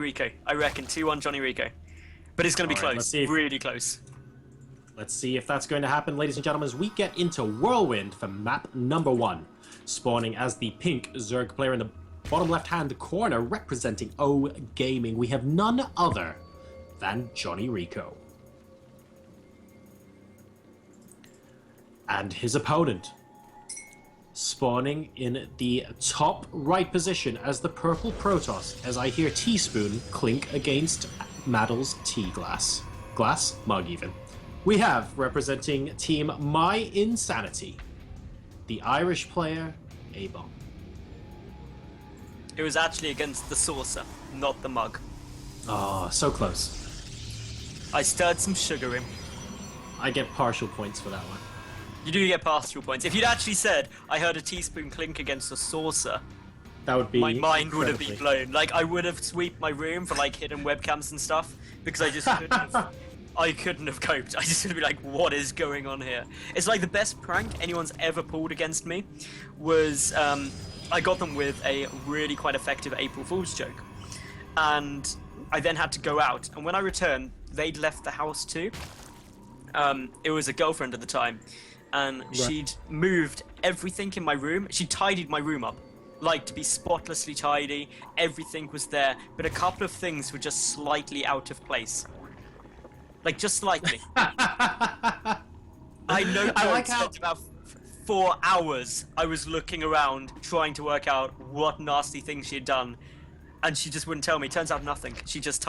JonnyREcco. I reckon 2-1 JonnyREcco. But it's going to be close. Really close. Let's see if that's going to happen, ladies and gentlemen, as we get into Whirlwind for map number 1. Spawning as the pink Zerg player in the bottom left-hand corner, representing O Gaming, we have none other than JonnyREcco. And his opponent, spawning in the top right position as the purple Protoss, as I hear Teaspoon clink against Maddle's tea glass. Glass? Mug, even. We have, representing Team My Insanity, the Irish player, ABomb. It was actually against the saucer, not the mug. Oh, so close. I stirred some sugar in. I get partial points for that one. You do get partial points. If you'd actually said, I heard a teaspoon clink against a saucer, that would be my mind would have been blown. Like, I would have swept my room for, like, hidden webcams and stuff, because I just couldn't have... I couldn't have coped. I just would be like, what is going on here? It's like the best prank anyone's ever pulled against me was, I got them with a really quite effective April Fool's joke. And I then had to go out, and when I returned, they'd left the house too. It was a girlfriend at the time, and she'd moved everything in my room. She tidied my room up, like to be spotlessly tidy. Everything was there, but a couple of things were just slightly out of place. Like, just slightly. I know I like how about 4 hours I was looking around trying to work out what nasty thing she had done, and she just wouldn't tell me. Turns out nothing. She just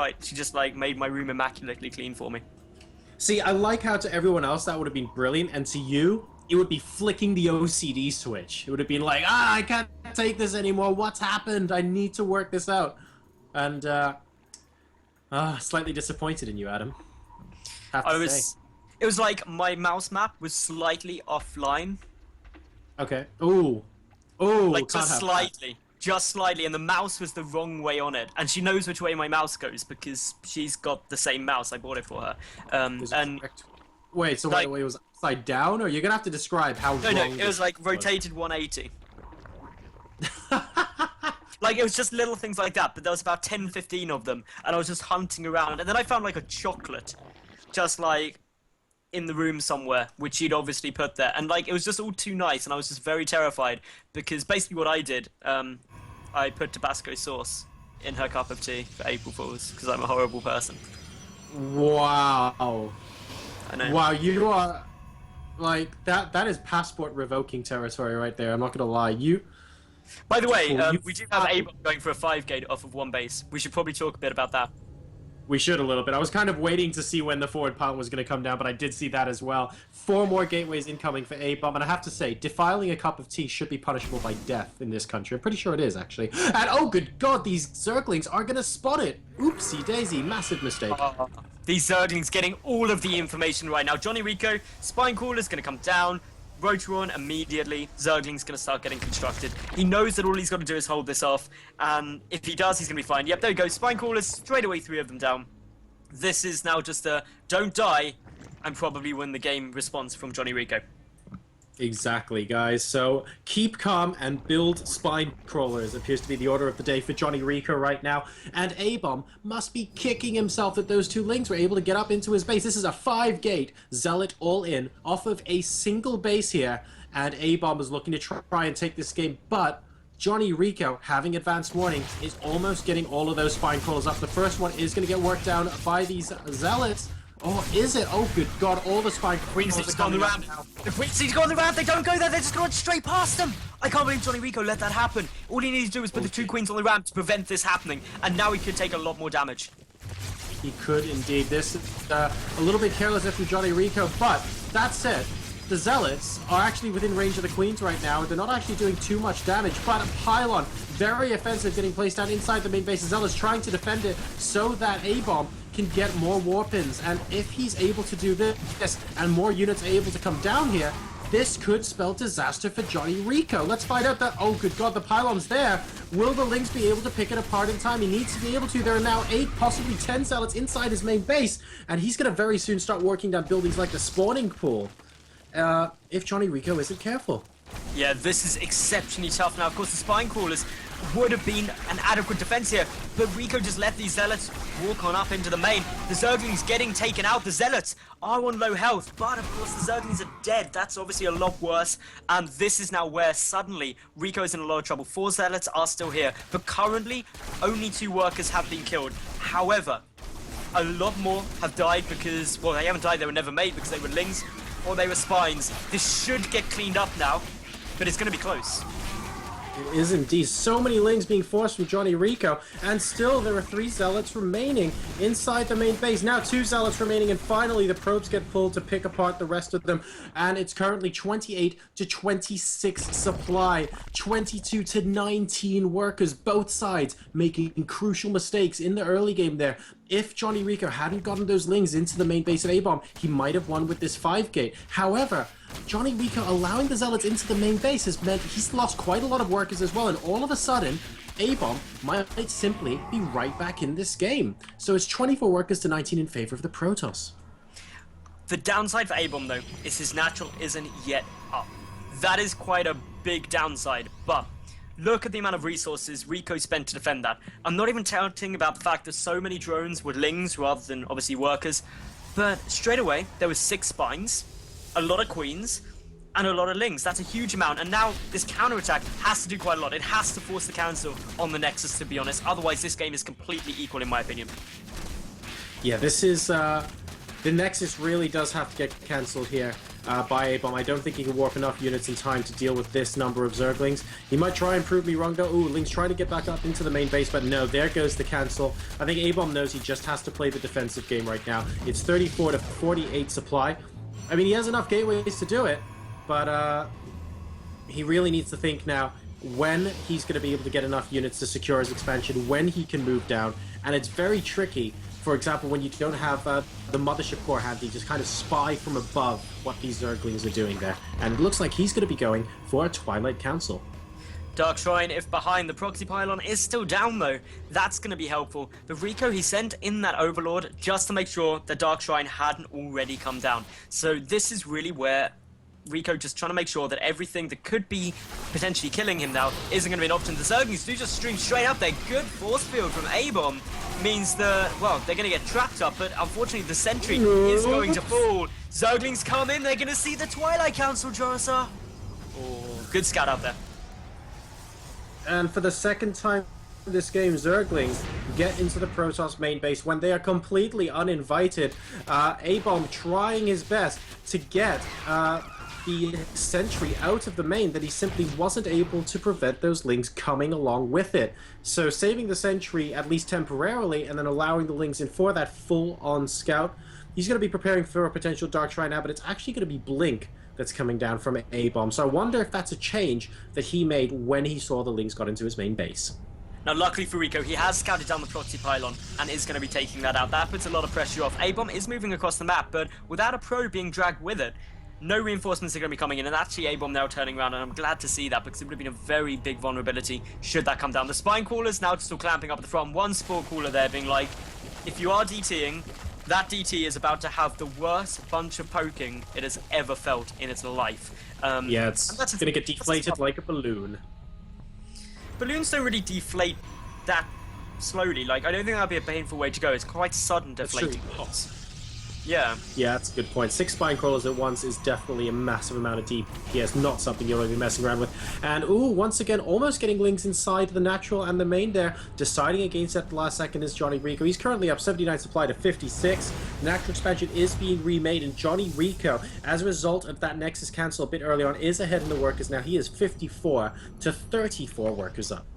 like made my room immaculately clean for me. See, I like how to everyone else that would have been brilliant, and to you, it would be flicking the OCD switch. It would have been like, I can't take this anymore. What's happened? I need to work this out. And slightly disappointed in you, Adam. It was like my mouse map was slightly offline. Okay. Ooh. Like just slightly, and the mouse was the wrong way on it. And she knows which way my mouse goes because she's got the same mouse. I bought it for her. Wait, so like, it was upside down, or you're gonna have to describe how? No, it was like rotated 180. Like, it was just little things like that, but there was about 10, 15 of them, and I was just hunting around, and then I found like a chocolate. Just like in the room somewhere, which she'd obviously put there, and like it was just all too nice, and I was just very terrified because basically what I did, I put Tabasco sauce in her cup of tea for April Fools because I'm a horrible person. Wow. I know. Wow, you are like that. That is passport revoking territory right there. I'm not gonna lie. By the way, we do have ABomb going for a 5 gate off of 1 base. We should probably talk a bit about that. We should a little bit. I was kind of waiting to see when the forward pylon was going to come down, but I did see that as well. 4 more gateways incoming for ABomb, and I have to say, defiling a cup of tea should be punishable by death in this country. I'm pretty sure it is, actually. And oh, good God, these Zerglings are going to spot it. Oopsie daisy, massive mistake. These Zerglings getting all of the information right now. JonnyREcco, Spine Crawler's going to come down. Rotoron immediately. Zergling's going to start getting constructed. He knows that all he's got to do is hold this off, and if he does, he's going to be fine. Yep, there we go. Spine Crawlers, straight away 3 of them down. This is now just a don't die and probably win the game response from JonnyREcco. Exactly, guys. So keep calm and build spine crawlers appears to be the order of the day for JonnyREcco right now. And ABomb must be kicking himself that those 2 links were able to get up into his base. This is a 5-gate Zealot all in off of a single base here. And ABomb is looking to try and take this game, but JonnyREcco, having advanced warning, is almost getting all of those spine crawlers up. The first one is going to get worked down by these Zealots. Oh, is it? Oh, good God, all the spine crawlers are coming up now. The Queen Seed's gone around, they don't go there, they're just going straight past them! I can't believe JonnyREcco let that happen. All he needs to do is put the 2 queens on the ramp to prevent this happening, and now he could take a lot more damage. He could indeed. This is a little bit careless from JonnyREcco, but that said, the Zealots are actually within range of the Queens right now. They're not actually doing too much damage, but a pylon, very offensive, getting placed down inside the main base. The Zealots trying to defend it so that ABomb can get more war pins, and if he's able to do this, and more units are able to come down here, this could spell disaster for JonnyREcco. Let's find out that, oh good God, the pylon's there. Will the Lynx be able to pick it apart in time? He needs to be able to. There are now 8, possibly 10 Zealots inside his main base, and he's going to very soon start working down buildings like the spawning pool. If JonnyREcco isn't careful. Yeah, this is exceptionally tough. Now, of course, the Spine Crawlers would have been an adequate defense here, but REcco just let these Zealots walk on up into the main. The Zerglings getting taken out. The Zealots are on low health, but of course the Zerglings are dead. That's obviously a lot worse, and this is now where suddenly REcco is in a lot of trouble. 4 Zealots are still here, but currently only 2 workers have been killed. However, a lot more have died because, well, they haven't died, they were never made because they were Lings or they were Spines. This should get cleaned up now, but it's going to be close. It is indeed. So many Lings being forced from JonnyREcco, and still there are 3 Zealots remaining inside the main base. Now 2 Zealots remaining, and finally the probes get pulled to pick apart the rest of them, and it's currently 28 to 26 supply, 22 to 19 workers, both sides making crucial mistakes in the early game there. If JonnyREcco hadn't gotten those Lings into the main base of ABomb, he might have won with this 5-gate. However, JonnyREcco allowing the Zealots into the main base has meant he's lost quite a lot of workers as well, and all of a sudden, ABomb might simply be right back in this game. So it's 24 workers to 19 in favor of the Protoss. The downside for ABomb, though, is his natural isn't yet up. That is quite a big downside, but look at the amount of resources REcco spent to defend that. I'm not even counting about the fact that so many drones were Lings rather than, obviously, workers, but straight away, there was 6 Spines, a lot of Queens, and a lot of Lings. That's a huge amount, and now this counterattack has to do quite a lot. It has to force the Council on the Nexus, to be honest. Otherwise, this game is completely equal, in my opinion. Yeah, this is, the Nexus really does have to get cancelled here by ABomb. I don't think he can warp enough units in time to deal with this number of Zerglings. He might try and prove me wrong, though. Ooh, Ling's trying to get back up into the main base, but no, there goes the cancel. I think ABomb knows he just has to play the defensive game right now. It's 34 to 48 supply. I mean, he has enough gateways to do it, but he really needs to think now when he's going to be able to get enough units to secure his expansion, when he can move down, and it's very tricky. For example, when you don't have the Mothership Core handy, just kind of spy from above what these Zerglings are doing there. And it looks like he's going to be going for a Twilight Council. Dark Shrine, if behind the proxy pylon, is still down though. That's going to be helpful. But REcco, he sent in that Overlord just to make sure the Dark Shrine hadn't already come down. So this is really where REcco just trying to make sure that everything that could be potentially killing him now isn't going to be an option. The Zerglings do just stream straight up there. Good force field from ABomb means well, they're going to get trapped up, but unfortunately the sentry is going to fall. Zerglings come in, they're going to see the Twilight Council, Jorasa. Oh, good scout out there. And for the second time in this game, Zerglings get into the Protoss main base when they are completely uninvited. ABomb trying his best to get the sentry out of the main that he simply wasn't able to prevent those Lings coming along with it. So saving the sentry at least temporarily and then allowing the Lings in for that full-on scout. He's going to be preparing for a potential Dark Shrine now, but it's actually going to be Blink that's coming down from ABomb. So I wonder if that's a change that he made when he saw the Lings got into his main base. Now, luckily for REcco, he has scouted down the proxy pylon and is going to be taking that out. That puts a lot of pressure off. ABomb is moving across the map, but without a pro being dragged with it, no reinforcements are going to be coming in, and actually ABomb now turning around, and I'm glad to see that because it would have been a very big vulnerability should that come down. The Spine Crawlers now still clamping up at the front. One Spore Crawler there being like, if you are DTing, that DT is about to have the worst bunch of poking it has ever felt in its life. Yeah, it's going to get deflated like a balloon. Balloons don't really deflate that slowly. Like, I don't think that'd be a painful way to go. It's quite sudden deflating. Yeah. Yeah, that's a good point. 6 Spine Crawlers at once is definitely a massive amount of DPS, not something you'll be messing around with. And, ooh, once again, almost getting Lings inside the natural and the main there. Deciding against at the last second is JonnyREcco. He's currently up 79 supply to 56. Natural expansion is being remade, and JonnyREcco, as a result of that Nexus cancel a bit early on, is ahead in the workers now. He is 54 to 34 workers up.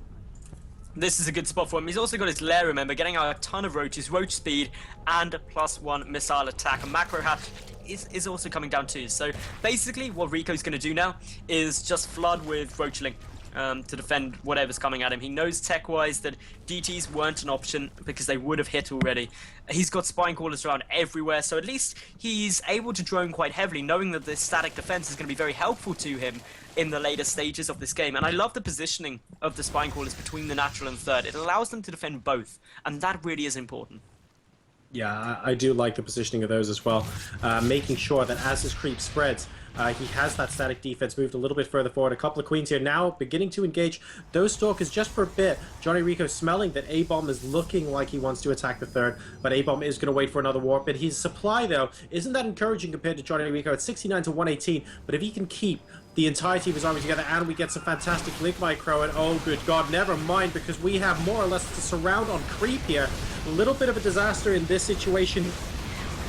This is a good spot for him. He's also got his lair, remember, getting out a ton of roaches, roach speed, and +1 missile attack. And macro hat is also coming down too. So basically what REcco's going to do now is just flood with roachling to defend whatever's coming at him. He knows tech-wise that DTs weren't an option because they would have hit already. He's got Spine Crawlers around everywhere, so at least he's able to drone quite heavily, knowing that this static defense is going to be very helpful to him in the later stages of this game. And I love the positioning of the Spine Crawlers between the natural and third. It allows them to defend both, and that really is important. Yeah, I do like the positioning of those as well. Making sure that as his creep spreads, he has that static defense moved a little bit further forward. A couple of queens here now beginning to engage those stalkers just for a bit. JonnyREcco smelling that ABomb is looking like he wants to attack the third, but ABomb is going to wait for another warp. But his supply, though, isn't that encouraging compared to JonnyREcco at 69 to 118. But if he can keep the entirety of his army together, and we get some fantastic Blink Micro, and oh good god, never mind, because we have more or less to surround on creep here. A little bit of a disaster in this situation.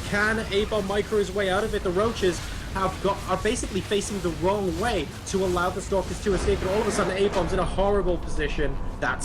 Can ABomb micro his way out of it? The Roaches are basically facing the wrong way to allow the Stalkers to escape, and all of a sudden ABomb's in a horrible position. That's